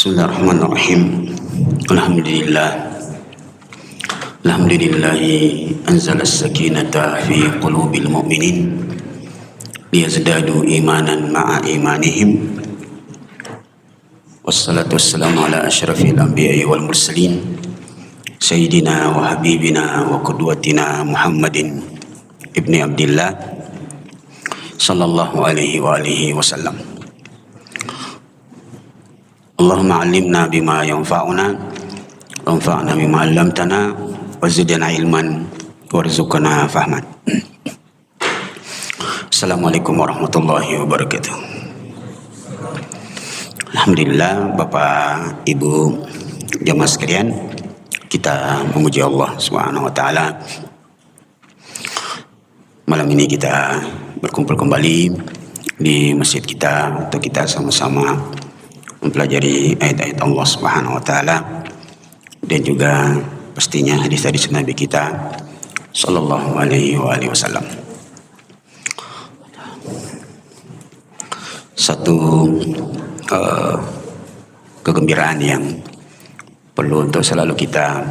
Bismillahirrahmanirrahim. Alhamdulillahi anzala as-sakinata fi qulubil mu'minin liyazdadu imanan ma'a imanihim. Wassalatu wassalamu ala asyrafil anbiya'i wal mursalin sayyidina wa habibina wa qudwatina Muhammadin ibni Abdillah sallallahu alaihi wa alihi wasallam. Allahumma alimna bima yanfa'una wanfa'na bima 'allamtana wa zidna ilman warzuqna fahman. Assalamualaikum warahmatullahi wabarakatuh. Alhamdulillah, Bapak Ibu jamaah sekalian, kita memuji Allah Subhanahu wa taala. Malam ini kita berkumpul kembali di masjid kita untuk kita sama-sama mempelajari ayat-ayat Allah Subhanahu wa taala dan juga pastinya hadis-hadis Nabi kita sallallahu alaihi wasallam. Satu kegembiraan yang perlu untuk selalu kita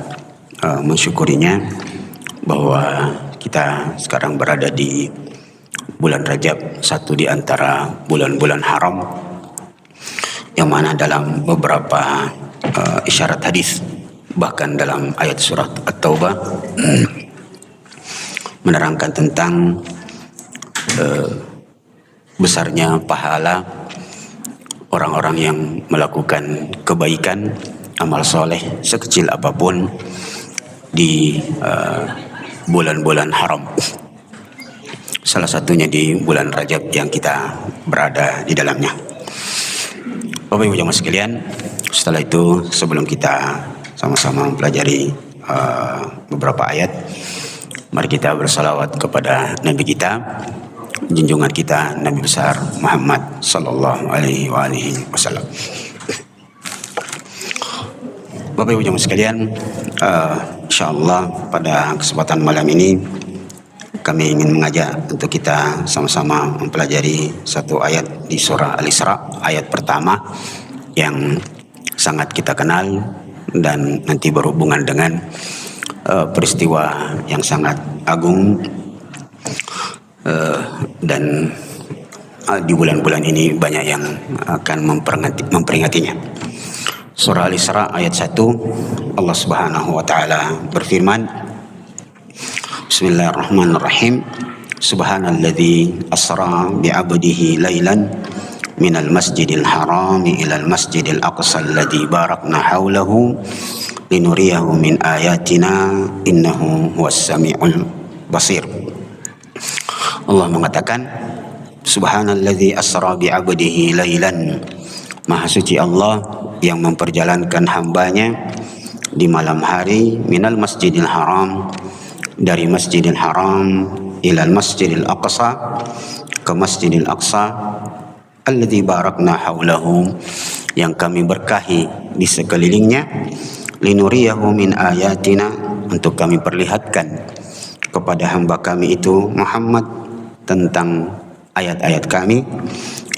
mensyukurinya, bahwa kita sekarang berada di bulan Rajab, satu di antara bulan-bulan haram, yang mana dalam beberapa isyarat hadis, bahkan dalam ayat surat At-Taubah menerangkan tentang besarnya pahala orang-orang yang melakukan kebaikan, amal soleh sekecil apapun di bulan-bulan haram. Salah satunya di bulan Rajab yang kita berada di dalamnya. Bapak Ibu jamaah sekalian, setelah itu sebelum kita sama-sama mempelajari beberapa ayat, mari kita bersalawat kepada Nabi kita, junjungan kita Nabi besar Muhammad sallallahu alaihi wasallam. Bapak Ibu jamaah sekalian, insyaallah pada kesempatan malam ini kami ingin mengajak untuk kita sama-sama mempelajari satu ayat di surah Al-Isra, ayat pertama yang sangat kita kenal dan nanti berhubungan dengan peristiwa yang sangat agung dan di bulan-bulan ini banyak yang akan memperingatinya. Surah Al-Isra ayat 1, Allah Subhanahu wa taala berfirman, Bismillahirrahmanirrahim. Subhanalladzi asra bi'abdihi lailan minal masjidil harami ilal masjidil aqsa alladzi barakna haulahu linuriyahu min ayatina innahu huwas samiul basir. Allah mengatakan, Subhanalladzi asra bi'abdihi lailan. Maha suci Allah yang memperjalankan hambanya di malam hari minal masjidil haram, dari Masjidil Haram ilal Masjidil Aqsa, ke Masjidil Aqsa alladzi barakna haulahu, yang kami berkahi di sekelilingnya, linuriyahu min ayatina, untuk kami perlihatkan kepada hamba kami itu Muhammad tentang ayat-ayat kami,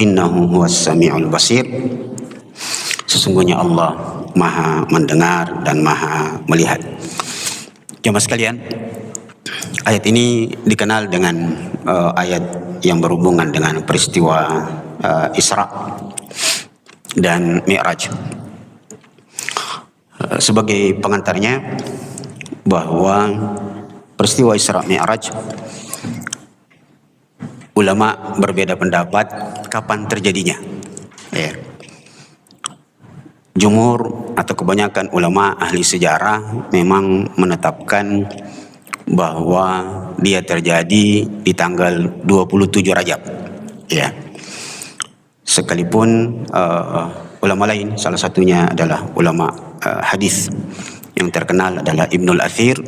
innahu huwas samiul basir, sesungguhnya Allah maha mendengar dan maha melihat. Jamaah sekalian, ayat ini dikenal dengan ayat yang berhubungan dengan peristiwa Isra dan Mi'raj. Sebagai pengantarnya, bahwa peristiwa Isra Mi'raj, ulama berbeda pendapat kapan terjadinya. Jumhur atau kebanyakan ulama ahli sejarah memang menetapkan bahwa dia terjadi di tanggal 27 Rajab, ya. Sekalipun ulama lain, salah satunya adalah ulama hadis yang terkenal adalah Ibnul Athir,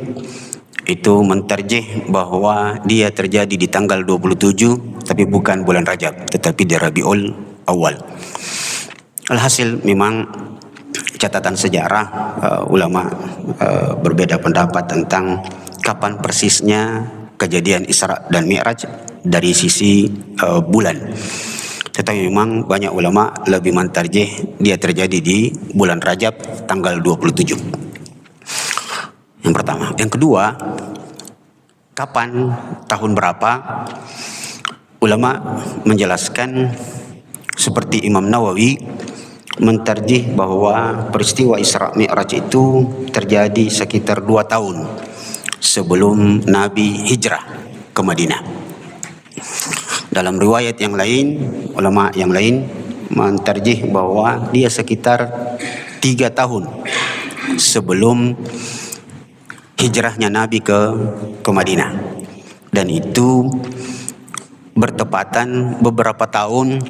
itu mentarjih bahwa dia terjadi di tanggal 27, tapi bukan bulan Rajab, tetapi di Rabiul Awal. Alhasil memang catatan sejarah ulama berbeda pendapat tentang kapan persisnya kejadian Isra dan Mi'raj dari sisi bulan. Tetapi memang banyak ulama lebih mentarjih dia terjadi di bulan Rajab tanggal 27. Yang pertama. Yang kedua, kapan, tahun berapa? Ulama menjelaskan seperti Imam Nawawi mentarjih bahwa peristiwa Isra Mi'raj itu terjadi sekitar 2 tahun sebelum Nabi hijrah ke Madinah. Dalam riwayat yang lain, ulama yang lain mentarjih bahwa dia sekitar 3 tahun sebelum hijrahnya Nabi ke Madinah. Dan itu bertepatan beberapa tahun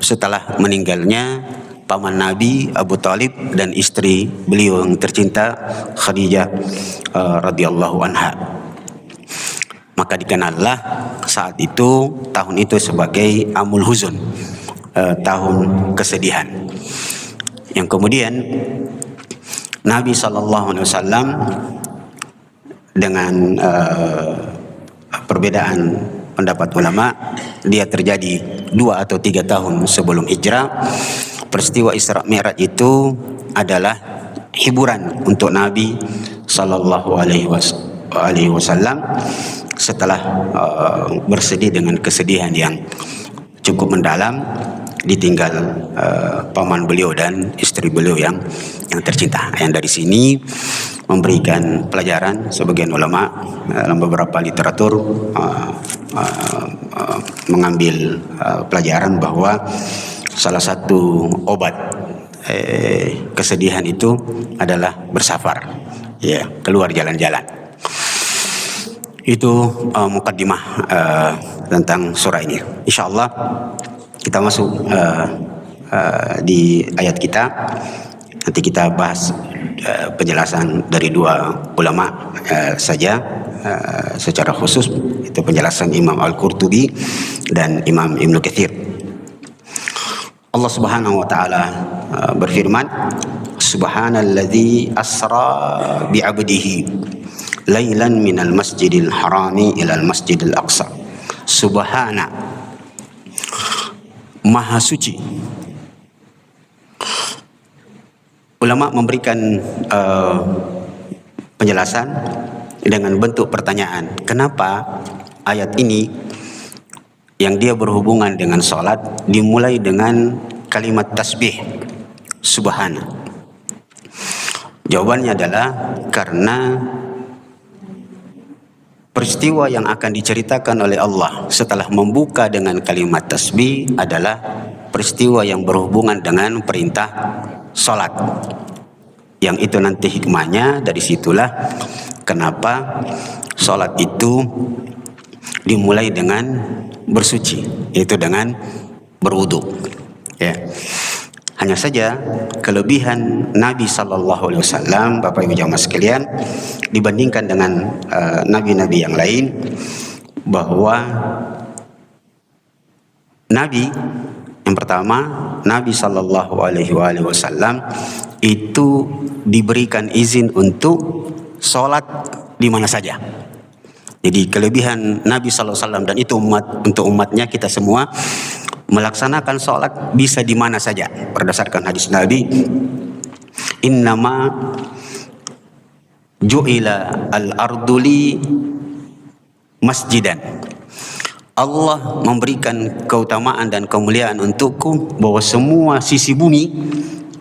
setelah meninggalnya paman Nabi Abu Talib dan istri beliau yang tercinta Khadijah radhiyallahu anha. Maka dikenallah saat itu, tahun itu sebagai Amul Huzun, tahun kesedihan. Yang kemudian Nabi SAW dengan perbedaan pendapat ulama, dia terjadi 2 atau 3 tahun sebelum hijrah. Peristiwa Isra Mi'raj itu adalah hiburan untuk Nabi Sallallahu Alaihi Wasallam setelah bersedih dengan kesedihan yang cukup mendalam ditinggal paman beliau dan istri beliau yang tercinta. Yang dari sini memberikan pelajaran sebagian ulama dalam beberapa literatur mengambil pelajaran bahwa salah satu obat kesedihan itu adalah bersafar, ya, keluar jalan-jalan. Itu mukaddimah tentang surah ini. Insyaallah kita masuk di ayat kita. Nanti kita bahas penjelasan dari 2 ulama saja secara khusus, itu penjelasan Imam Al-Qurtubi dan Imam Ibnu Katsir. Allah Subhanahu wa taala berfirman, Subhanalladzi asra bi'abdihi lailan minal masjidil harami ilal masjidil aqsa. Subhana, maha suci. Ulama memberikan penjelasan dengan bentuk pertanyaan. Kenapa ayat ini yang dia berhubungan dengan salat dimulai dengan kalimat tasbih, subhana? Jawabannya adalah karena peristiwa yang akan diceritakan oleh Allah setelah membuka dengan kalimat tasbih adalah peristiwa yang berhubungan dengan perintah salat. Yang itu nanti hikmahnya, dari situlah kenapa salat itu dimulai dengan bersuci, yaitu dengan berwudu. Ya. Hanya saja kelebihan Nabi Sallallahu Alaihi Wasallam, Bapak Ibu jamaah sekalian, dibandingkan dengan nabi-nabi yang lain, bahwa Nabi yang pertama, Nabi Sallallahu Alaihi Wasallam itu diberikan izin untuk sholat di mana saja. Jadi kelebihan Nabi Sallallahu Alaihi Wasallam, dan itu untuk umatnya, kita semua melaksanakan sholat bisa di mana saja berdasarkan hadis Nabi, innama ju'ila al-arduli masjidan. Allah memberikan keutamaan dan kemuliaan untukku bahwa semua sisi bumi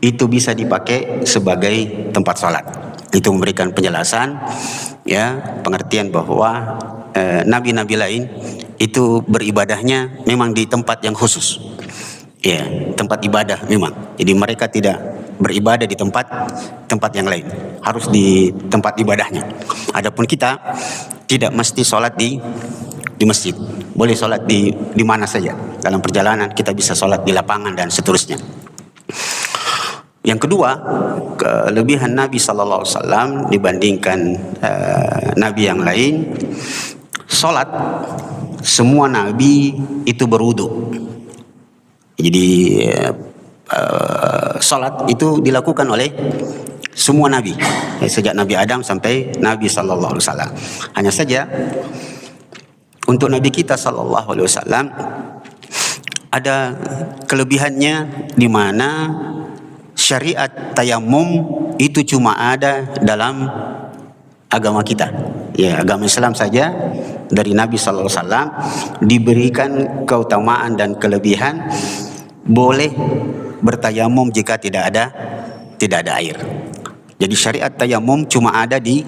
itu bisa dipakai sebagai tempat sholat. Itu memberikan penjelasan, ya, pengertian bahwa nabi-nabi lain itu beribadahnya memang di tempat yang khusus, ya, tempat ibadah memang. Jadi mereka tidak beribadah di tempat yang lain, harus di tempat ibadahnya. Adapun kita tidak mesti sholat di masjid, boleh sholat di mana saja. Dalam perjalanan kita bisa sholat di lapangan dan seterusnya. Yang kedua, kelebihan Nabi Sallallahu Alaihi Wasallam dibandingkan nabi yang lain, sholat semua nabi itu berwudu. Jadi sholat itu dilakukan oleh semua nabi, sejak Nabi Adam sampai Nabi Sallallahu Alaihi Wasallam. Hanya saja untuk Nabi kita Sallallahu Alaihi Wasallam ada kelebihannya di mana syariat tayamum itu cuma ada dalam agama kita. Ya, agama Islam saja dari Nabi sallallahu alaihi wasallam diberikan keutamaan dan kelebihan boleh bertayamum jika tidak ada air. Jadi syariat tayamum cuma ada di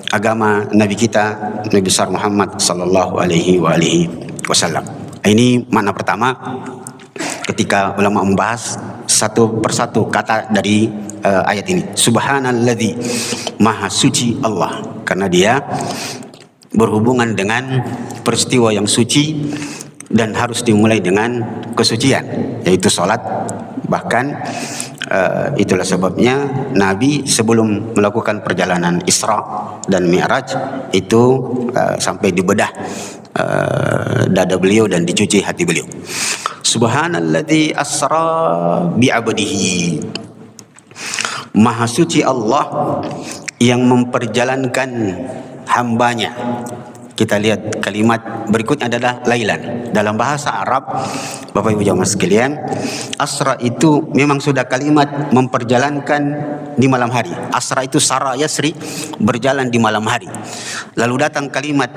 agama Nabi kita, Nabi besar Muhammad sallallahu alaihi wasallam. Ini makna pertama ketika ulama membahas satu persatu kata dari ayat ini. Subhanalladzi, maha suci Allah, karena dia berhubungan dengan peristiwa yang suci dan harus dimulai dengan kesucian, yaitu salat. Bahkan itulah sebabnya Nabi sebelum melakukan perjalanan Isra dan Mi'raj itu sampai dibedah dada beliau dan dicuci hati beliau. Subhanalladzi asra bi'abdihi, maha suci Allah yang memperjalankan hambanya. Kita lihat kalimat berikutnya adalah lailan. Dalam bahasa Arab, Bapak Ibu jamaah sekalian, asra itu memang sudah kalimat memperjalankan di malam hari. Asra itu sara yasri, berjalan di malam hari. Lalu datang kalimat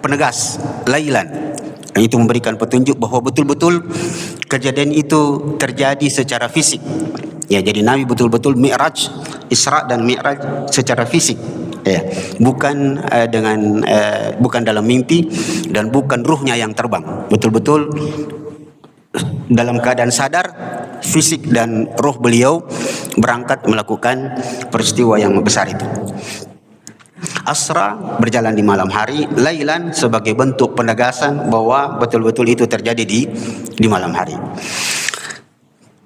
penegas, lailan. Itu memberikan petunjuk bahwa betul-betul kejadian itu terjadi secara fisik. Ya, jadi Nabi betul-betul Mi'raj, Isra dan Mi'raj secara fisik. Ya, bukan bukan dalam mimpi dan bukan ruhnya yang terbang. Betul-betul dalam keadaan sadar, fisik dan ruh beliau berangkat melakukan peristiwa yang besar itu. Asra berjalan di malam hari, lailan sebagai bentuk penegasan bahwa betul-betul itu terjadi di malam hari.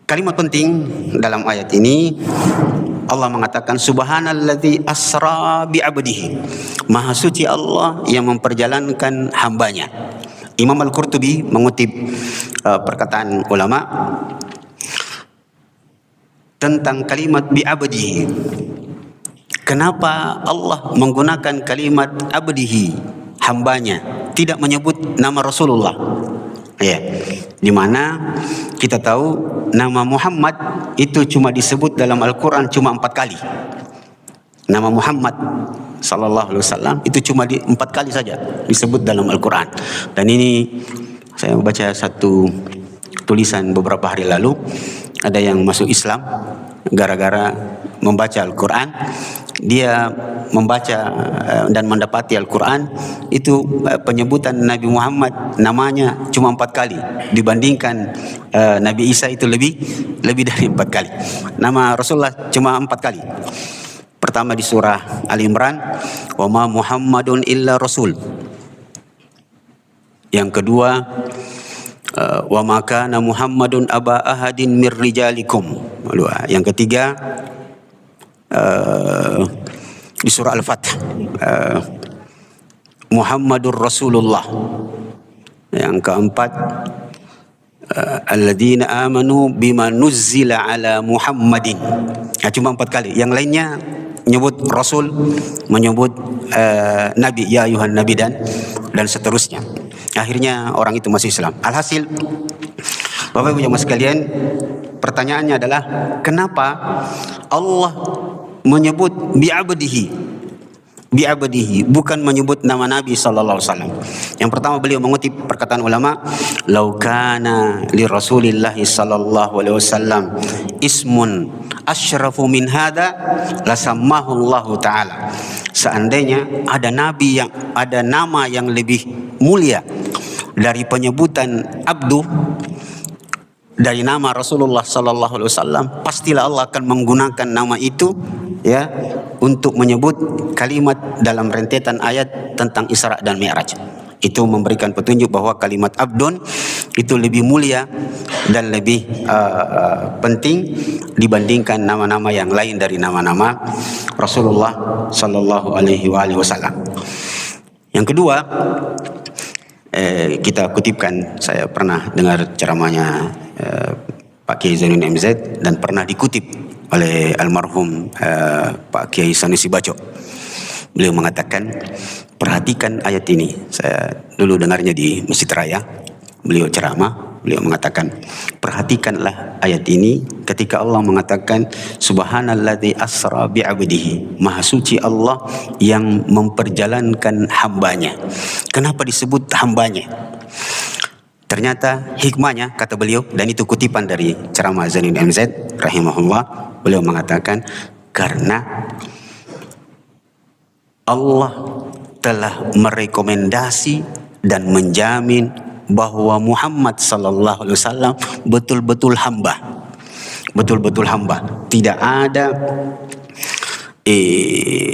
Kalimat penting dalam ayat ini, Allah mengatakan subhanalladzi asra bi'abdihi, maha suci Allah yang memperjalankan hambanya. Imam Al-Qurtubi mengutip perkataan ulama tentang kalimat bi'abdihi. Kenapa Allah menggunakan kalimat abdihi, hambanya, tidak menyebut nama Rasulullah? Ya, di mana kita tahu nama Muhammad itu cuma disebut dalam Al-Quran cuma 4 kali. Nama Muhammad sallallahu alaihi wasallam itu cuma 4 kali saja disebut dalam Al-Quran. Dan ini saya membaca satu tulisan beberapa hari lalu, ada yang masuk Islam gara-gara membaca Al-Quran. Dia membaca dan mendapati Al-Quran itu penyebutan Nabi Muhammad namanya cuma 4 kali, dibandingkan Nabi Isa itu lebih dari 4 kali. Nama Rasulullah cuma 4 kali. Pertama di surah Ali Imran, wa ma Muhammadun illa rasul. Yang kedua, wa ma kana Muhammadun aba ahadin mir rijalikum. Yang ketiga di surah Al-Fath, Muhammadur Rasulullah. Yang keempat, alladzina amanu bima nuzzila ala Muhammadin. Cuma 4 kali. Yang lainnya menyebut Rasul, menyebut Nabi, ya ayuhan Nabi dan seterusnya. Akhirnya orang itu masuk Islam. Alhasil, Bapak Ibu jemaah sekalian, pertanyaannya adalah kenapa Allah menyebut bi'abdihi, bukan menyebut nama Nabi sallallahu alaihi wasallam. Yang pertama, beliau mengutip perkataan ulama, "Lau kana li Rasulillah sallallahu alaihi wasallam ismun asyrafu min hada lasammahu Allah taala." Seandainya ada nabi yang ada nama yang lebih mulia dari penyebutan abdu, dari nama Rasulullah sallallahu alaihi wasallam, pastilah Allah akan menggunakan nama itu ya untuk menyebut kalimat dalam rentetan ayat tentang Isra dan Mi'raj. Itu memberikan petunjuk bahwa kalimat abdun itu lebih mulia dan lebih penting dibandingkan nama-nama yang lain dari nama-nama Rasulullah sallallahu alaihi wasallam. Yang kedua, kita kutipkan, saya pernah dengar ceramahnya Pak Kiai Zainuddin MZ dan pernah dikutip oleh almarhum Pak Kiai Sanusi Baco. Beliau mengatakan, perhatikan ayat ini. Saya dulu dengarnya di Masjid Raya, beliau ceramah, beliau mengatakan, perhatikanlah ayat ini ketika Allah mengatakan subhanalladzi asra bi'abdihi, maha suci Allah yang memperjalankan hambanya. Kenapa disebut hambanya? Ternyata hikmahnya, kata beliau, dan itu kutipan dari ceramah Zainuddin MZ rahimahullah, beliau mengatakan karena Allah telah merekomendasi dan menjamin bahwa Muhammad sallallahu alaihi wasallam betul-betul hamba. Betul-betul hamba. Tidak ada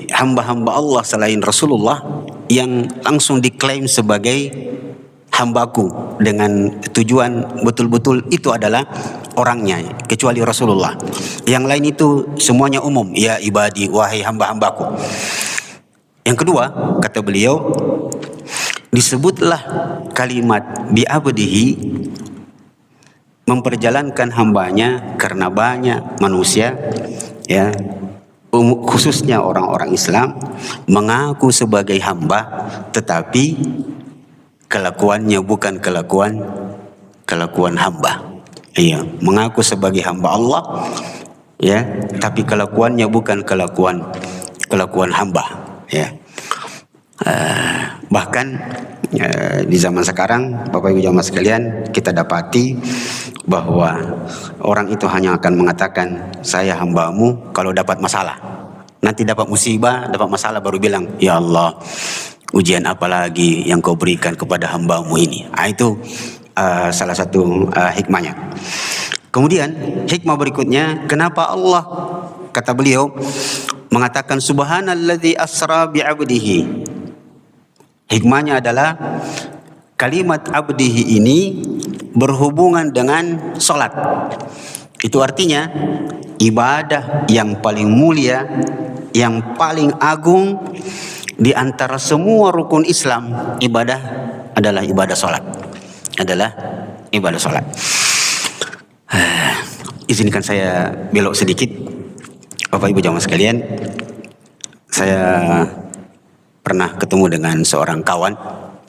hamba-hamba Allah selain Rasulullah yang langsung diklaim sebagai hambaku dengan tujuan betul-betul itu adalah orangnya, kecuali Rasulullah. Yang lain itu semuanya umum, ya ibadi, wahai hamba-hambaku. Yang kedua, kata beliau, disebutlah kalimat bi'abdihi, memperjalankan hambanya, karena banyak manusia, ya, khususnya orang-orang Islam, mengaku sebagai hamba, tetapi kelakuannya bukan kelakuan hamba. Iya, mengaku sebagai hamba Allah, ya, tapi kelakuannya bukan kelakuan hamba. Ya, bahkan di zaman sekarang, Bapak Ibu jamaah sekalian, kita dapati bahwa orang itu hanya akan mengatakan saya hambamu kalau dapat masalah. Nanti dapat musibah, dapat masalah baru bilang, ya Allah, ujian apa lagi yang kau berikan kepada hambamu ini. Itu salah satu hikmahnya. Kemudian hikmah berikutnya, kenapa Allah, kata beliau, mengatakan subhanalladzi asra bi'abdihi. Hikmahnya adalah kalimat abdihi ini berhubungan dengan salat. Itu artinya ibadah yang paling mulia, yang paling agung di antara semua rukun Islam, ibadah adalah ibadah salat. Adalah ibadah salat. Izinkan saya belok sedikit, Bapak Ibu jamaah sekalian. Saya pernah ketemu dengan seorang kawan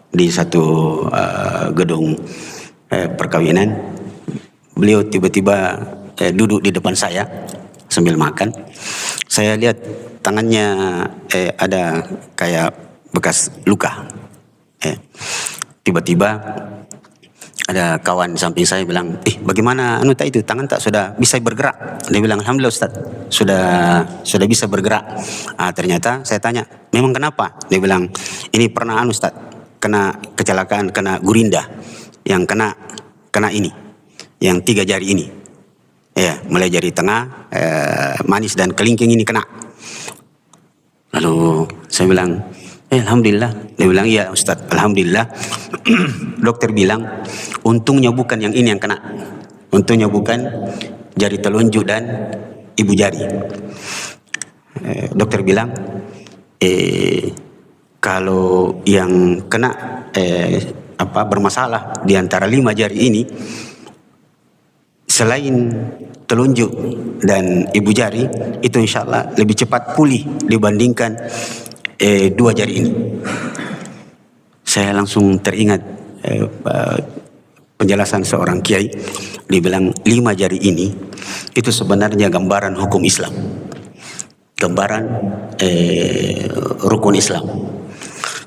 di satu gedung perkawinan. Beliau tiba-tiba duduk di depan saya sambil makan. Saya lihat tangannya ada kayak bekas luka. Tiba-tiba ada kawan di samping saya bilang, bagaimana itu tangan tak sudah bisa bergerak? Dia bilang, alhamdulillah Ustaz, sudah bisa bergerak. Ternyata saya tanya, memang kenapa? Dia bilang, ini pernah Ustaz, kena kecelakaan, kena gurinda, yang kena ini, yang 3 jari ini, ya, mulai jari tengah, manis dan kelingking ini kena. Lalu saya bilang, alhamdulillah. Dia bilang, iya Ustaz, alhamdulillah. Dokter bilang, untungnya bukan yang ini yang kena. Untungnya bukan jari telunjuk dan ibu jari. Dokter bilang, kalau yang kena bermasalah di antara 5 jari ini, selain telunjuk dan ibu jari, itu insya Allah lebih cepat pulih dibandingkan 2 jari ini. Saya langsung teringat penjelasan seorang kiai. Dia bilang 5 jari ini itu sebenarnya gambaran hukum Islam, gambaran rukun Islam.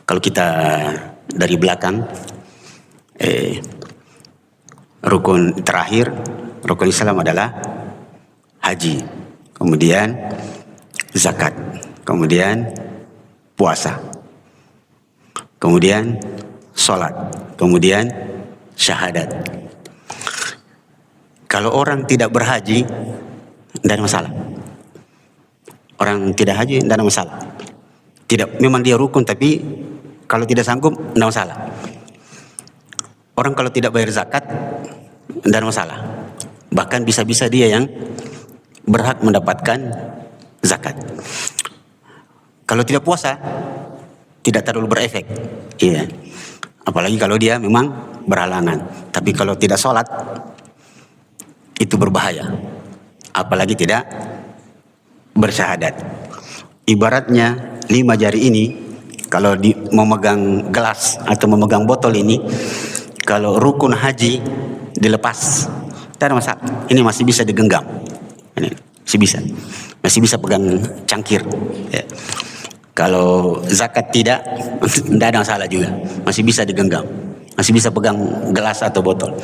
Kalau kita dari belakang, rukun terakhir rukun Islam adalah haji, kemudian zakat, kemudian puasa, kemudian sholat, kemudian syahadat. Kalau orang tidak berhaji, tidak ada masalah. Orang tidak haji, tidak ada masalah. Tidak, memang dia rukun, tapi kalau tidak sanggup, tidak masalah. Orang kalau tidak bayar zakat, tidak ada masalah. Bahkan bisa-bisa dia yang berhak mendapatkan zakat. Kalau tidak puasa, tidak terlalu berefek. Iya. Apalagi kalau dia memang berhalangan. Tapi kalau tidak sholat, itu berbahaya. Apalagi tidak bersyahadat. Ibaratnya 5 jari ini, kalau memegang gelas atau memegang botol ini, Kalau rukun haji dilepas, tidak ada masalah. Ini masih bisa digenggam. Ini masih bisa pegang cangkir. Ya. Kalau zakat tidak ada masalah juga, masih bisa digenggam, masih bisa pegang gelas atau botol.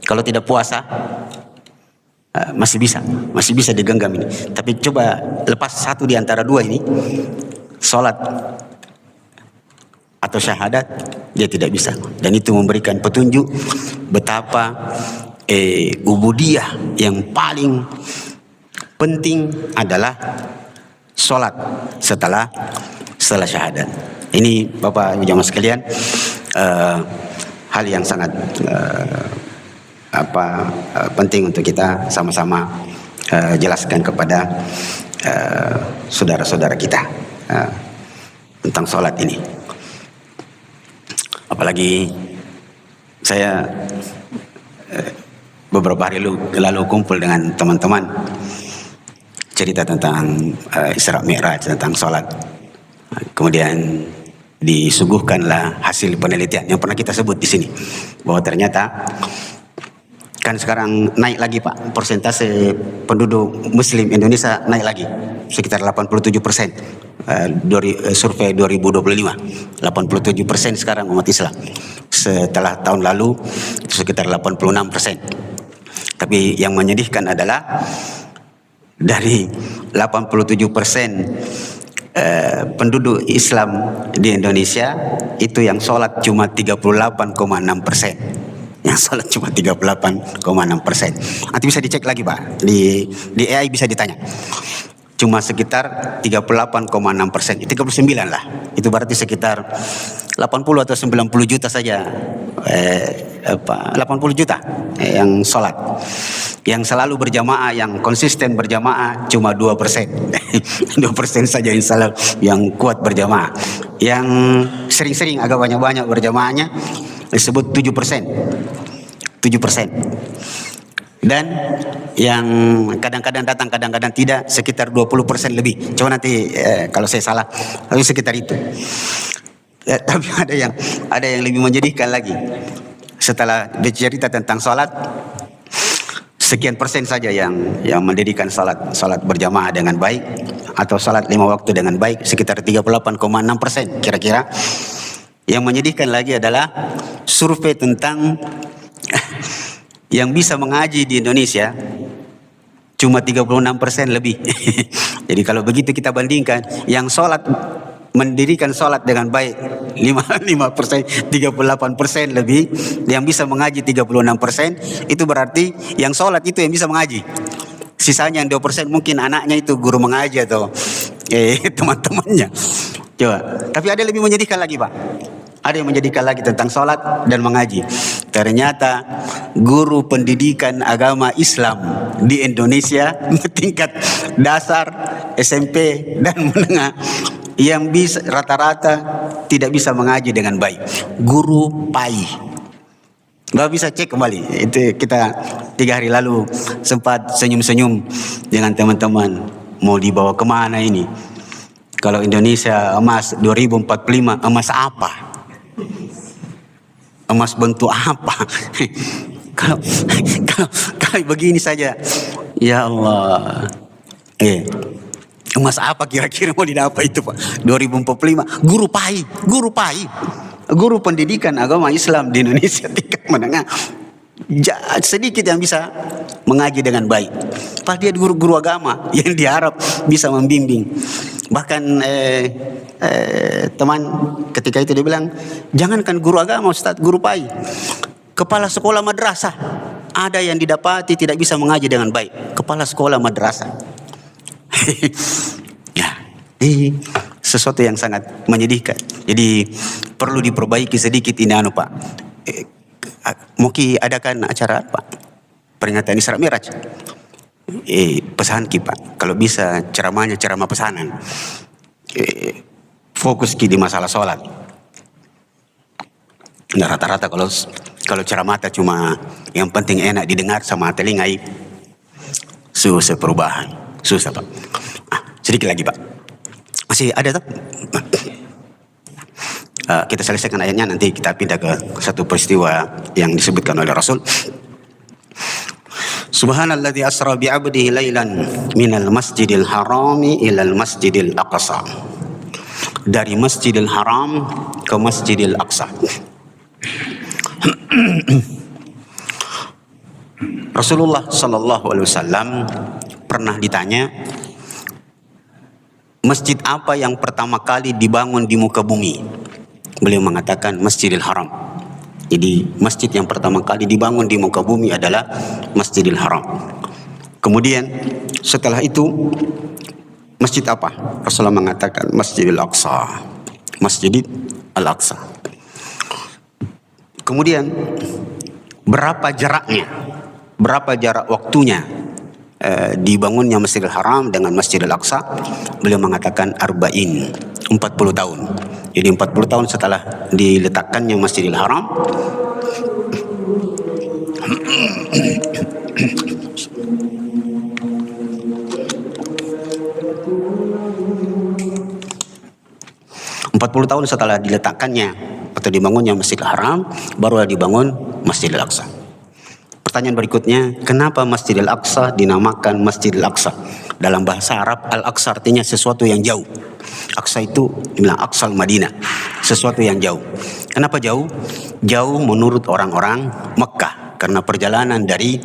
Kalau tidak puasa, masih bisa digenggam ini. Tapi coba lepas satu di antara dua ini, sholat atau syahadat, dia tidak bisa. Dan itu memberikan petunjuk betapa ubudiyah yang paling penting adalah sholat setelah syahadat. Ini Bapak Ibu jamaah sekalian, hal yang sangat penting untuk kita sama-sama jelaskan kepada saudara-saudara kita tentang sholat ini. Apalagi saya beberapa hari lalu kumpul dengan teman-teman, cerita tentang Isra Mi'raj, tentang sholat. Kemudian disuguhkanlah hasil penelitian yang pernah kita sebut di sini, bahwa ternyata kan sekarang naik lagi Pak, persentase penduduk Muslim Indonesia naik lagi sekitar 87%. Dari survei 2025, 87% sekarang umat Islam. Setelah tahun lalu itu sekitar 86%. Tapi yang menyedihkan adalah dari 87% penduduk Islam di Indonesia itu yang sholat cuma 38,6%. Yang sholat cuma 38,6%. Nanti bisa dicek lagi Pak, di AI bisa ditanya. Cuma sekitar 38,6%, 39 lah. Itu berarti sekitar 80 atau 90 juta saja, 80 juta yang sholat. Yang selalu berjamaah, yang konsisten berjamaah cuma 2%. 2% saja yang kuat berjamaah. Yang sering-sering agak banyak-banyak berjamaahnya disebut 7%. Dan yang kadang-kadang datang, kadang-kadang tidak, sekitar 20% lebih. Coba nanti kalau saya salah, tapi sekitar itu. Tapi ada yang lebih menyedihkan lagi. Setelah bercerita tentang sholat, sekian persen saja yang mendirikan sholat berjamaah dengan baik atau sholat 5 waktu dengan baik, sekitar 38,6% kira-kira. Yang menyedihkan lagi adalah survei tentang yang bisa mengaji di Indonesia cuma 36% lebih. Jadi kalau begitu kita bandingkan, yang mendirikan sholat dengan baik 5%, 38% lebih, yang bisa mengaji 36%, itu berarti yang sholat itu yang bisa mengaji. Sisanya yang 2% mungkin anaknya itu guru mengaji atau teman-temannya. Coba, tapi ada lebih menyedihkan lagi Pak. Ada yang menjadikan lagi tentang sholat dan mengaji. Ternyata guru pendidikan agama Islam di Indonesia tingkat dasar, SMP dan menengah yang bisa rata-rata tidak bisa mengaji dengan baik. Guru PAI. Bapak bisa cek kembali. Itu kita 3 hari lalu sempat senyum-senyum dengan teman-teman. Mau dibawa kemana ini? Kalau Indonesia emas 2045, emas apa? Emas bentuk apa? kalau begini saja, ya Allah, emas apa kira-kira mau didapat itu Pak? 2045, guru PAI, guru pendidikan agama Islam di Indonesia tingkat menengah, sedikit yang bisa mengaji dengan baik. Padahal dia guru agama yang diharap bisa membimbing. Bahkan teman ketika itu dia bilang, jangankan guru agama Ustaz, guru PAI, kepala sekolah madrasah ada yang didapati tidak bisa mengaji dengan baik. Kepala sekolah madrasah. Ya, ini sesuatu yang sangat menyedihkan. Jadi perlu diperbaiki sedikit ini Pak. Mungkin adakan acara Pak, peringatan Isra Mi'raj. Pesan Pak, kalau bisa ceramahnya ceramah pesanan. Fokus di masalah sholat. Nah, rata-rata kalau ceramah cuma yang penting enak didengar sama telinga, susah perubahan, susah Pak. Sedikit lagi Pak, masih ada tak? Kita selesaikan ayatnya, nanti kita pindah ke satu peristiwa yang disebutkan oleh Rasul. Subhanalladzi asra bi 'abdihi lailan minal masjidil harami ilal masjidil aqsa. Dari Masjidil Haram ke Masjidil Aqsa. Rasulullah sallallahu alaihi wasallam pernah ditanya, masjid apa yang pertama kali dibangun di muka bumi? Beliau mengatakan Masjidil Haram. Jadi masjid yang pertama kali dibangun di muka bumi adalah Masjidil Haram. Kemudian setelah itu masjid apa? Rasulullah mengatakan Masjidil Aqsa. Masjidil Al-Aqsa. Kemudian berapa jaraknya? Berapa jarak waktunya dibangunnya Masjidil Haram dengan Masjidil Aqsa? Beliau mengatakan 40 tahun. Jadi 40 tahun setelah diletakkannya Masjidil Haram, tahun setelah diletakkannya atau dibangunnya Masjidil Haram, barulah dibangun Masjidil Aqsa. Pertanyaan berikutnya, kenapa Masjidil Aqsa dinamakan Masjidil Aqsa? Dalam bahasa Arab, Al-Aqsa artinya sesuatu yang jauh. Aqsa itu dibilang Aqsal Madinah, sesuatu yang jauh. Kenapa jauh? Jauh menurut orang-orang Mekah, karena perjalanan dari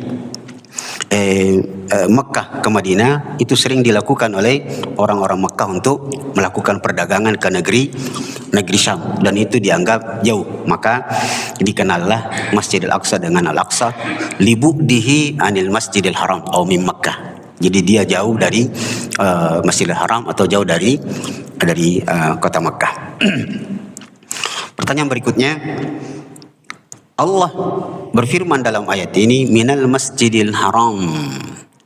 Mekah ke Madinah itu sering dilakukan oleh orang-orang Mekah untuk melakukan perdagangan ke negeri Syam, dan itu dianggap jauh. Maka dikenallah Masjidil Aqsa dengan Al-Aqsa libukdihi anil Masjidil Haram atau min Mekah. Jadi dia jauh dari Masjidil Haram atau jauh dari kota Mekah. Pertanyaan berikutnya, Allah berfirman dalam ayat ini minal Masjidil Haram,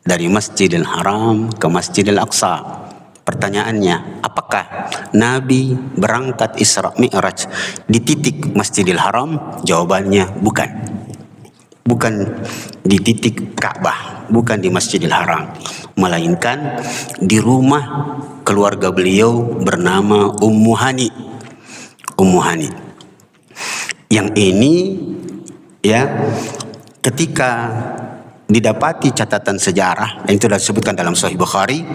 dari Masjidil Haram ke Masjidil Aqsa. Pertanyaannya, apakah Nabi berangkat Isra Mi'raj di titik Masjidil Haram? Jawabannya bukan. Bukan di titik Ka'bah, bukan di Masjidil Haram, melainkan di rumah keluarga beliau bernama Ummu Hani. Ummu Hani. Yang ini ya, ketika didapati catatan sejarah, yang itu sudah disebutkan dalam Sahih Bukhari,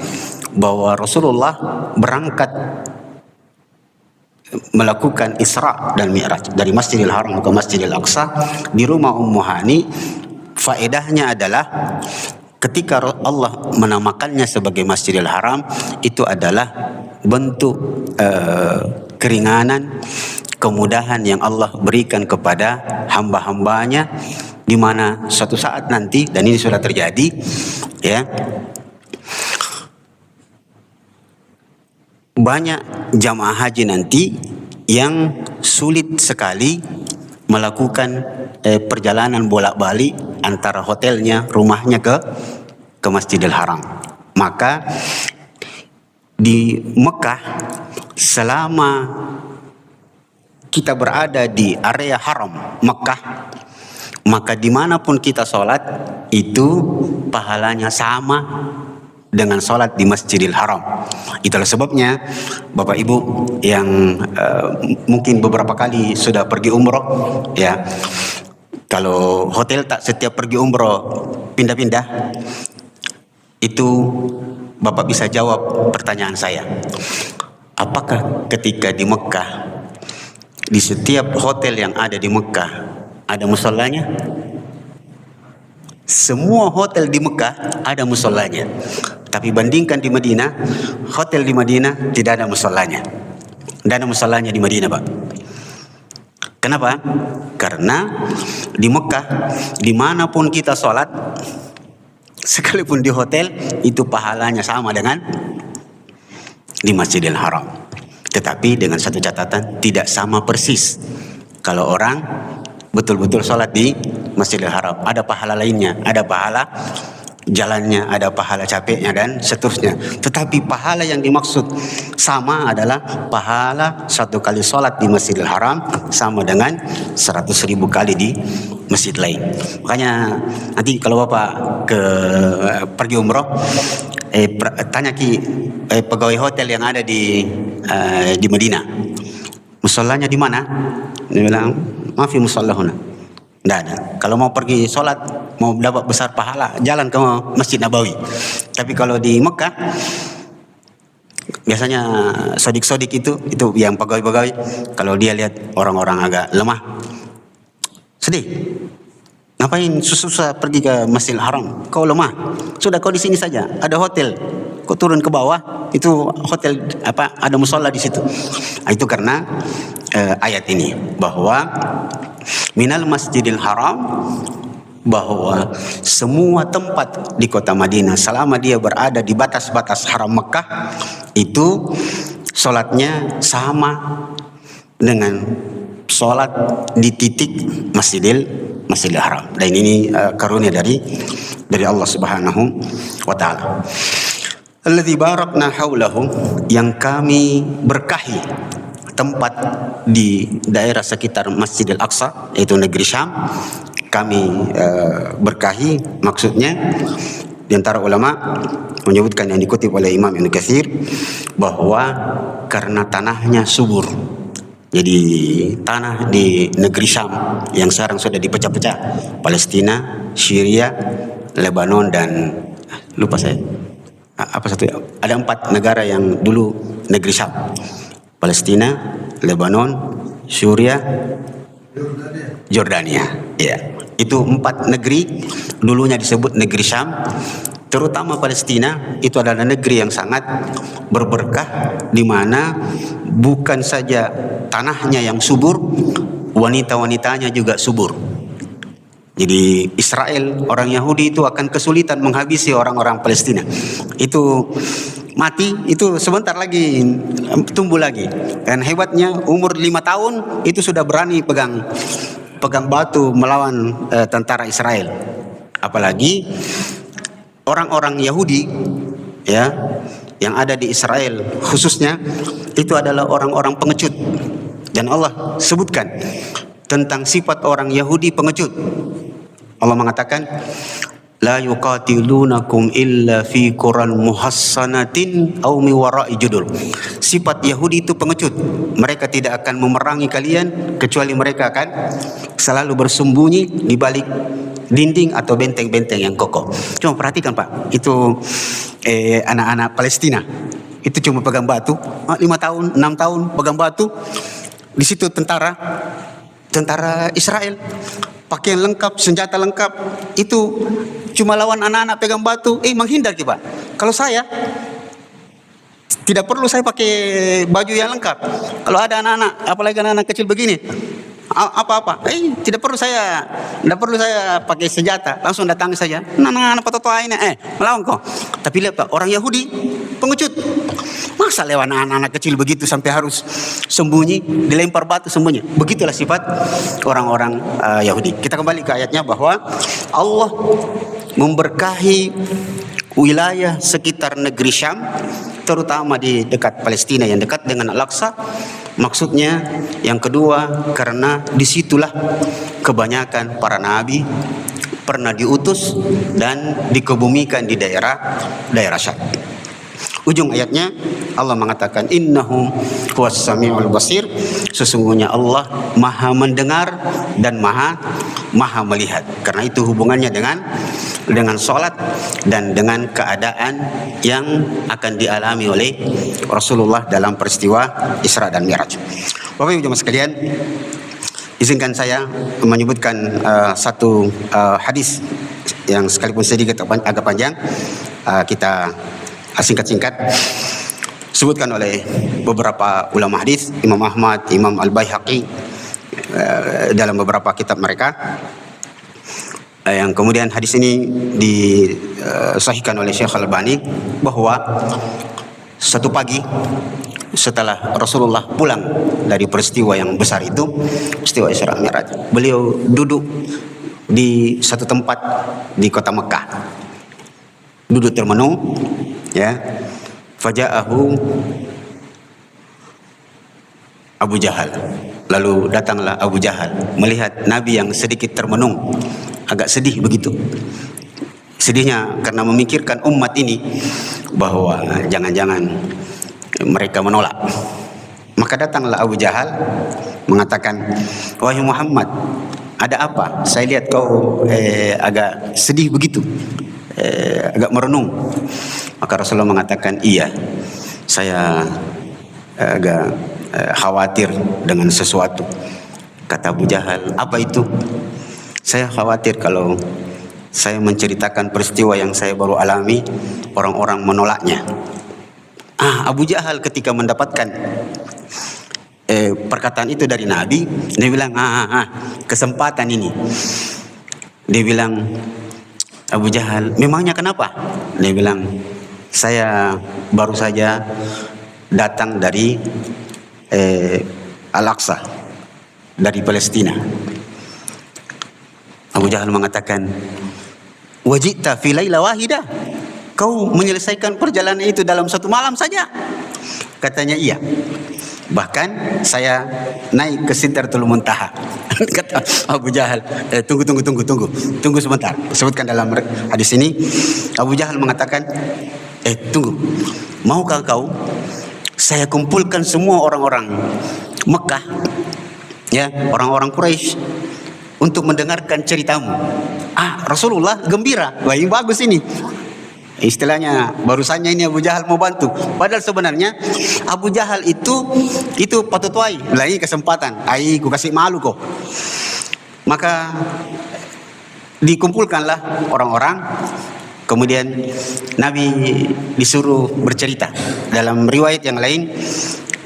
bahwa Rasulullah berangkat melakukan Isra dan Mi'raj dari Masjidil Haram ke Masjidil Aqsa di rumah Ummu Hani. Faedahnya adalah ketika Allah menamakannya sebagai Masjidil Haram, itu adalah bentuk keringanan, kemudahan yang Allah berikan kepada hamba-hambanya, di mana suatu saat nanti, dan ini sudah terjadi ya, banyak jamaah haji nanti yang sulit sekali melakukan perjalanan bolak-balik antara hotelnya, rumahnya ke Masjidil Haram. Maka di Mekah, selama kita berada di area haram Mekah, maka dimanapun kita sholat itu pahalanya sama dengan sholat di Masjidil Haram. Itulah sebabnya Bapak Ibu yang mungkin beberapa kali sudah pergi umroh ya, kalau hotel tak setiap pergi umroh pindah-pindah, itu Bapak bisa jawab pertanyaan saya. Apakah ketika di Mekah, di setiap hotel yang ada di Mekah ada musallanya? Semua hotel di Mekah ada musallanya. Tapi bandingkan di Madinah, hotel di Madinah tidak ada musallanya. Tidak ada musallanya di Madinah, Pak. Kenapa? Karena di Mekah, dimanapun kita sholat, sekalipun di hotel, itu pahalanya sama dengan di Masjidil Haram. Tetapi dengan satu catatan, tidak sama persis. Kalau orang betul-betul sholat di Masjidil Haram, ada pahala lainnya, ada pahala jalannya, ada pahala capeknya dan seterusnya. Tetapi pahala yang dimaksud sama adalah pahala satu kali sholat di Masjidil Haram sama dengan 100.000 kali di masjid lain. Makanya nanti kalau Bapak pergi umroh, tanya pegawai hotel yang ada di Madinah, Musallanya di mana? Dia bilang, maaf ya musalla huna. Tidak ada. Kalau mau pergi sholat, mau dapat besar pahala, jalan ke Masjid Nabawi. Tapi kalau di Mekah, biasanya sodik-sodik itu yang pegawai-pegawai, kalau dia lihat orang-orang agak lemah, sedih. Ngapain susah-susah pergi ke Masjidil Haram? Kau lemah. Sudah kau di sini saja. Ada hotel. Kau turun ke bawah, itu hotel apa? Ada musola di situ. Itu karena ayat ini bahwa minal Masjidil Haram, bahwa semua tempat di kota Madinah selama dia berada di batas-batas haram Mekah itu solatnya sama dengan solat di titik Masjidil Haram. Dan ini karunia dari Allah Subhanahu wa taala. Alladzi barakna haulahu, yang kami berkahi tempat di daerah sekitar Masjidil Aqsa, yaitu negeri Syam. Kami berkahi, maksudnya di antara ulama menyebutkan yang dikutip oleh Imam Ibnu Katsir bahwa karena tanahnya subur. Jadi tanah di negeri Syam yang sekarang sudah dipecah-pecah, Palestina, Syria, Lebanon, dan lupa saya apa satu, ada 4 negara yang dulu negeri Syam: Palestina, Lebanon, Syria, Jordania. Ya, itu 4 negeri dulunya disebut negeri Syam. Terutama Palestina itu adalah negeri yang sangat berberkah, di mana bukan saja tanahnya yang subur, wanita-wanitanya juga subur. Jadi Israel, orang Yahudi itu akan kesulitan menghabisi orang-orang Palestina. Itu mati, itu sebentar lagi tumbuh lagi. Dan hebatnya umur 5 tahun itu sudah berani pegang batu melawan tentara Israel. Apalagi orang-orang Yahudi ya yang ada di Israel khususnya itu adalah orang-orang pengecut. Dan Allah sebutkan tentang sifat orang Yahudi pengecut. Allah mengatakan, la yuqatilunakum illa fi quran muhassanatin aw mi wara'i judur. Sifat Yahudi itu pengecut. Mereka tidak akan memerangi kalian kecuali mereka akan selalu bersembunyi di balik dinding atau benteng-benteng yang kokoh. Cuma perhatikan Pak, itu anak-anak Palestina itu cuma pegang batu, 5 tahun, 6 tahun pegang batu. Di situ tentara Israel pakaian lengkap, senjata lengkap, itu cuma lawan anak-anak pegang batu, menghindar kita. Kalau saya tidak perlu saya pakai baju yang lengkap. Kalau ada anak-anak, apalagi anak-anak kecil begini, apa-apa, tidak perlu saya pakai senjata, langsung datang saja. Anak-anak patotoa ini, melawan kok. Tapi lihat Pak, orang Yahudi pengecut. Masa lewat anak-anak kecil begitu sampai harus sembunyi, dilempar batu sembunyi. Begitulah sifat orang-orang Yahudi. Kita kembali ke ayatnya bahwa Allah memberkahi wilayah sekitar negeri Syam, terutama di dekat Palestina yang dekat dengan Al-Aqsa. Maksudnya yang kedua, karena disitulah kebanyakan para nabi pernah diutus dan dikebumikan di daerah Syam. Ujung ayatnya Allah mengatakan innahu huwas samiul basir, sesungguhnya Allah maha mendengar dan maha melihat. Karena itu hubungannya dengan salat dan dengan keadaan yang akan dialami oleh Rasulullah dalam peristiwa Isra dan Mi'raj. Bapak Ibu jemaah sekalian, izinkan saya menyebutkan satu hadis yang sekalipun sedikit agak panjang, kita singkat-singkat sebutkan oleh beberapa ulama hadis, Imam Ahmad, Imam Al-Baihaqi dalam beberapa kitab mereka, yang kemudian hadis ini disahihkan oleh Syekh Al-Albani, bahwa satu pagi setelah Rasulullah pulang dari peristiwa yang besar itu, peristiwa Isra Mi'raj, beliau duduk di satu tempat di kota Mekah, duduk termenung, ya. Faja'ahu Abu Jahal. Lalu datanglah Abu Jahal melihat Nabi yang sedikit termenung, agak sedih begitu. Sedihnya karena memikirkan umat ini, bahwa jangan-jangan mereka menolak Maka datanglah Abu Jahal mengatakan, wahai Muhammad, ada apa? Saya lihat kau agak sedih begitu, agak merenung. Maka Rasulullah mengatakan, iya, saya agak khawatir dengan sesuatu. Kata Abu Jahal, apa itu? Saya khawatir kalau saya menceritakan peristiwa yang saya baru alami, orang-orang menolaknya. Abu Jahal ketika mendapatkan perkataan itu dari Nabi, dia bilang, kesempatan ini. Dia bilang, Abu Jahal, memangnya kenapa? Dia bilang, saya baru saja datang dari Al-Aqsa, dari Palestina. Abu Jahal mengatakan, wajita fi laila wahida, kau menyelesaikan perjalanan itu dalam satu malam saja? Katanya iya, bahkan saya naik ke Sidratul Muntaha. Kata Abu Jahal, tunggu sebentar. Sebutkan dalam hadis ini, Abu Jahal mengatakan, tunggu, maukah kau saya kumpulkan semua orang-orang Mekah, ya, orang-orang Quraisy, untuk mendengarkan ceritamu? Rasulullah gembira. Wah, ini bagus ini. Istilahnya barusannya ini Abu Jahal mau bantu. Padahal sebenarnya Abu Jahal itu patut wai. Ini kesempatan. Ku kasih malu kok. Maka dikumpulkanlah orang-orang. Kemudian Nabi disuruh bercerita. Dalam riwayat yang lain,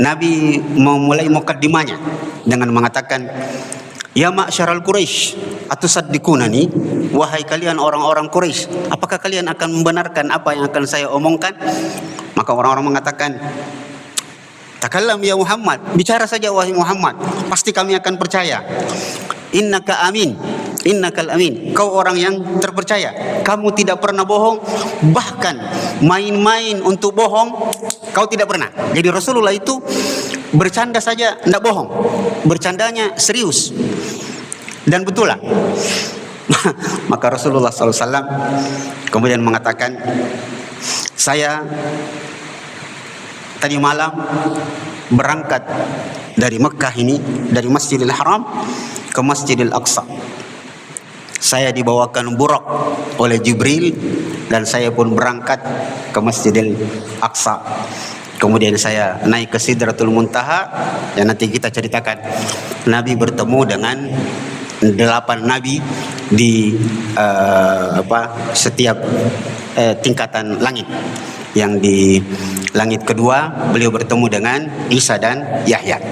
Nabi memulai mukaddimahnya dengan mengatakan, ya ma'syaral Quraisy, atusaddiqunani, wahai kalian orang-orang Quraisy, apakah kalian akan membenarkan apa yang akan saya omongkan? Maka orang-orang mengatakan, takallam ya Muhammad, bicara saja wahai Muhammad, pasti kami akan percaya. Innaka amin, innakal amin, kau orang yang terpercaya, kamu tidak pernah bohong, bahkan main-main untuk bohong kau tidak pernah. Jadi Rasulullah itu bercanda saja, tidak bohong, bercandanya serius dan betul lah. Maka Rasulullah SAW kemudian mengatakan, saya tadi malam berangkat dari Mekah ini, dari Masjidil Haram ke Masjidil Aqsa. Saya dibawakan buraq oleh Jibril dan saya pun berangkat ke Masjidil Aqsa. Kemudian saya naik ke Sidratul Muntaha, yang nanti kita ceritakan Nabi bertemu dengan 8 nabi di setiap tingkatan langit. Yang di langit kedua beliau bertemu dengan Isa dan Yahya.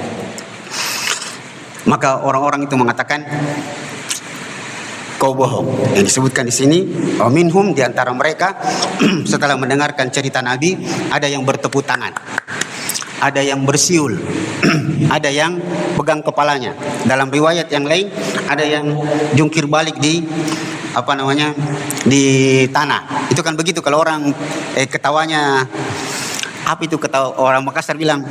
Maka orang-orang itu mengatakan, kau bohong. Yang disebutkan di sini, minhum, di antara mereka setelah mendengarkan cerita Nabi, ada yang bertepuk tangan, ada yang bersiul, ada yang pegang kepalanya. Dalam riwayat yang lain, ada yang jungkir balik di di tanah. Itu kan begitu kalau orang ketawanya, apa itu ketawa orang Makassar bilang,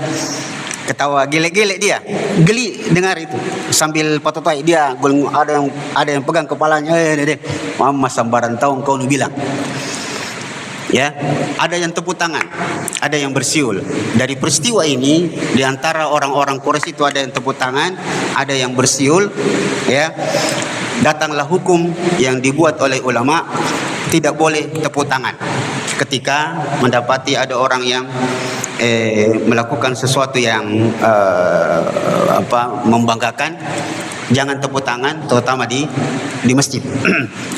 ketawa gelek-gelek, dia geli dengar itu sambil patotai, dia ada yang pegang kepalanya, mama sambaran tahun kau nu bilang, ya, ada yang tepuk tangan, ada yang bersiul. Dari peristiwa ini, di antara orang-orang Quraisy itu ada yang tepuk tangan, ada yang bersiul, ya. Datanglah hukum yang dibuat oleh ulama, tidak boleh tepuk tangan ketika mendapati ada orang yang melakukan sesuatu yang membanggakan. Jangan tepuk tangan, terutama di masjid,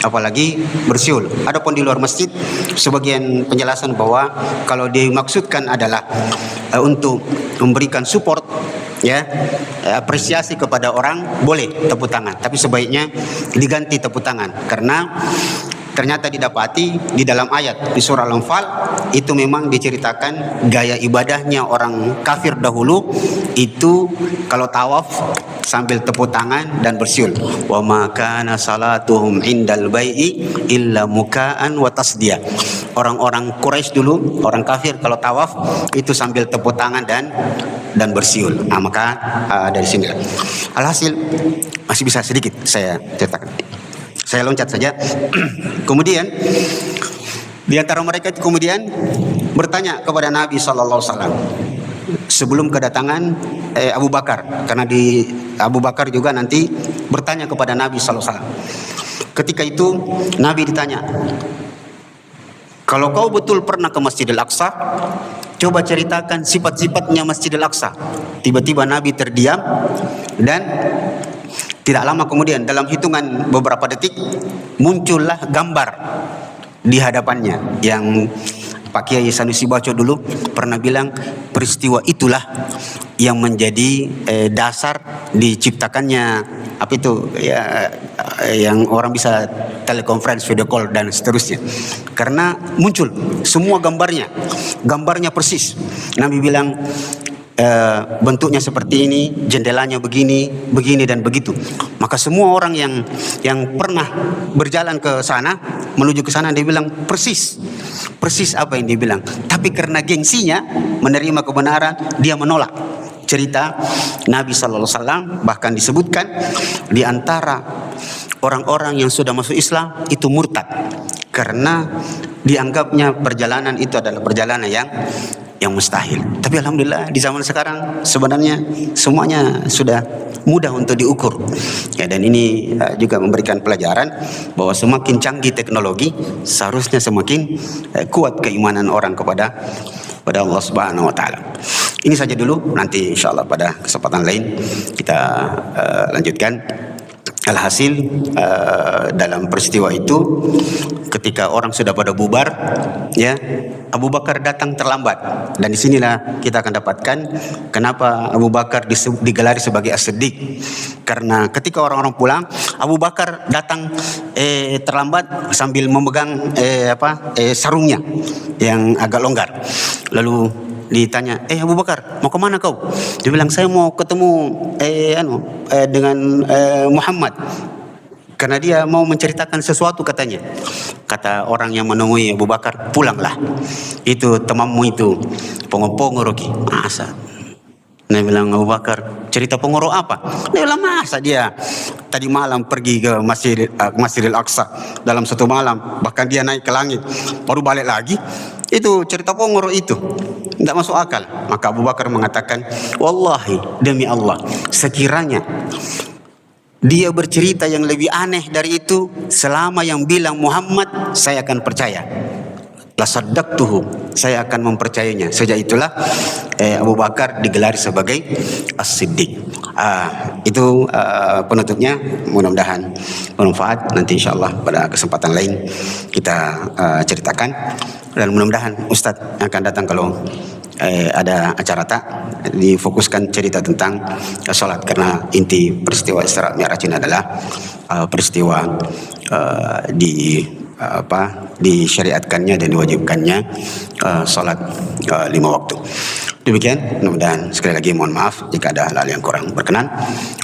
apalagi bersiul. Adapun di luar masjid, sebagian penjelasan bahwa kalau dimaksudkan adalah untuk memberikan support, ya, apresiasi kepada orang, boleh tepuk tangan, tapi sebaiknya diganti tepuk tangan, karena ternyata didapati di dalam ayat di surah Al-Anfal itu memang diceritakan gaya ibadahnya orang kafir dahulu itu kalau tawaf sambil tepuk tangan dan bersiul. Wa ma kana salatuhum indal bai'i illa muka'an wa tasdiya. Orang-orang Quraisy dulu, orang kafir kalau tawaf itu sambil tepuk tangan dan bersiul. Maka dari sini alhasil masih bisa sedikit saya ceritakan. Saya loncat saja. Kemudian di antara mereka itu kemudian bertanya kepada Nabi SAW sebelum kedatangan Abu Bakar, karena di Abu Bakar juga nanti bertanya kepada Nabi SAW. Ketika itu Nabi ditanya, kalau kau betul pernah ke Masjidil Aqsa, coba ceritakan sifat-sifatnya Masjidil Aqsa. Tiba-tiba Nabi terdiam, dan tidak lama kemudian, dalam hitungan beberapa detik, muncullah gambar di hadapannya yang Pak Kiai Sanusi Baco dulu pernah bilang, peristiwa itulah yang menjadi dasar diciptakannya apa itu ya, yang orang bisa telekonferensi, video call dan seterusnya, karena muncul semua gambarnya persis. Nabi bilang bentuknya seperti ini, jendelanya begini, begini dan begitu. Maka semua orang yang pernah berjalan ke sana, menuju ke sana, dia bilang persis apa yang dia bilang. Tapi karena gengsinya menerima kebenaran, dia menolak cerita Nabi Sallallahu Alaihi Wasallam. Bahkan disebutkan di antara orang-orang yang sudah masuk Islam itu murtad, karena dianggapnya perjalanan itu adalah perjalanan yang mustahil. Tapi alhamdulillah di zaman sekarang sebenarnya semuanya sudah mudah untuk diukur. Ya, dan ini juga memberikan pelajaran bahwa semakin canggih teknologi, seharusnya semakin kuat keimanan orang kepada Allah Subhanahu wa taala. Ini saja dulu, nanti insyaallah pada kesempatan lain kita lanjutkan. Alhasil dalam peristiwa itu, ketika orang sudah pada bubar, ya, Abu Bakar datang terlambat. Dan disinilah kita akan dapatkan kenapa Abu Bakar digelari sebagai As-Siddiq. Karena ketika orang-orang pulang, Abu Bakar datang terlambat sambil memegang sarungnya yang agak longgar. Lalu ditanya, Abu Bakar, mau kemana kau? Dia bilang, saya mau ketemu dengan Muhammad, karena dia mau menceritakan sesuatu katanya. Kata orang yang menemui Abu Bakar, pulanglah, itu temanmu itu pongo-pongo Roki. Masa? Dia bilang, Abu Bakar, cerita pengoro apa? Dia bilang, masa dia tadi malam pergi ke Masjidil Aqsa dalam satu malam, bahkan dia naik ke langit, baru balik lagi. Itu cerita pengoro itu tidak masuk akal. Maka Abu Bakar mengatakan, wallahi, demi Allah, sekiranya dia bercerita yang lebih aneh dari itu, selama yang bilang Muhammad, saya akan percaya. La saddaqtuhu, saya akan mempercayainya. Sejak itulah Abu Bakar digelar sebagai As-Siddiq. Itu penutupnya, mudah-mudahan bermanfaat. Nanti insyaallah pada kesempatan lain kita ceritakan. Dan mudah-mudahan Ustadz yang akan datang, kalau ada acara tak, difokuskan cerita tentang sholat, karena inti peristiwa Isra Mi'raj ini adalah peristiwa disyariatkannya dan diwajibkannya sholat 5 waktu. Demikian, mudah-mudahan sekali lagi mohon maaf jika ada hal-hal yang kurang berkenan.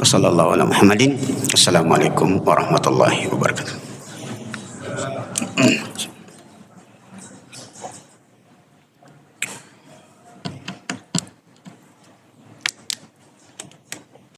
Wassalamualaikum warahmatullahi wabarakatuh.